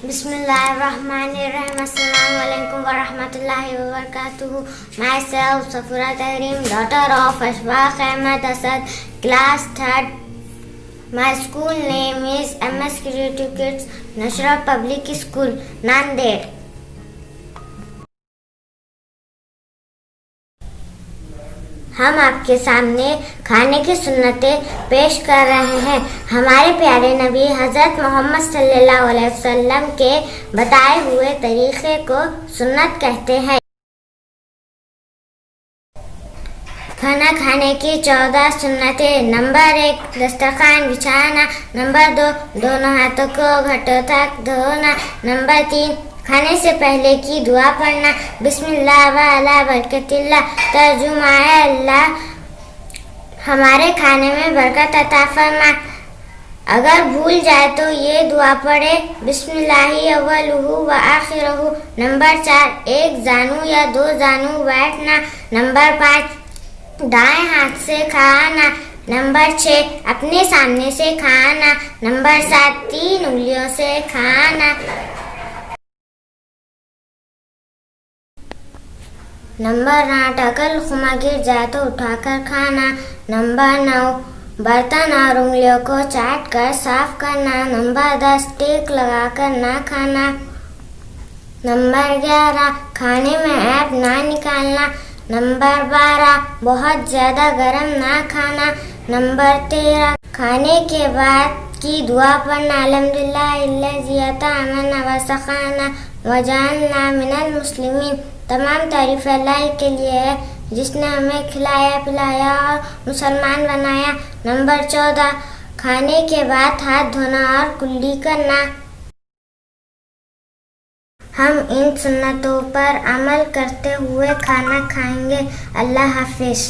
Bismillahirrahmanirrahim. Assalamualaikum warahmatullahi wabarakatuh. Myself, Safura Tahrim, daughter of Ashfaq Ahmed Asad, class 3rd. My school name is MS Creative Kids, Nashra Public School, Nanded. हम आपके सामने खाने की सुन्नतें पेश कर रहे हैं। हमारे प्यारे नबी हज़रत मोहम्मद सल्लल्लाहु अलैहि वसल्लम के बताए हुए तरीक़े को सुन्नत कहते हैं। खाना खाने की 14 सुन्नतें। नंबर 1, दस्तरखान बिछाना। नंबर 2, दोनों हाथों को घुटनों तक धोना। नंबर 3, खाने से पहले की दुआ पढ़ना, बिस्मिल्लाह व अला बरकतिल्लाह। तर्जुमा है, अल्लाह हमारे खाने में बरकत अता फरमा। अगर भूल जाए तो ये दुआ पढ़े, बिस्मिल्लाहि अव्वलुहु व आखिरुहु। नंबर 4, एक जानू या 2 जानू बैठना। नंबर 5, दाएं हाथ से खाना। नंबर 6, अपने सामने से खाना। नंबर 7, 3 उंगलियों से खाना। नंबर 8, अगर लुक़मा गिर जाए तो उठाकर खाना। नंबर 9, बर्तन और उंगलियों को चाट कर साफ करना। नंबर 10, टेक लगाकर ना खाना। नंबर 11, खाने में ऐप ना निकालना। नंबर 12, बहुत ज़्यादा गरम ना खाना। नंबर 13, खाने के बाद की दुआ पढ़ना, अल्हम्दुलिल्लाहिल्लज़ी अतअमना व सक़ाना व जअलना मिनल मुस्लिमीन। तमाम तारीफ़ अल्लाह के लिए है जिसने हमें खिलाया पिलाया और मुसलमान बनाया। नंबर 14, खाने के बाद हाथ धोना और कुल्ली करना। हम इन सुन्नतों पर अमल करते हुए खाना खाएंगे। अल्लाह हाफ़िज़।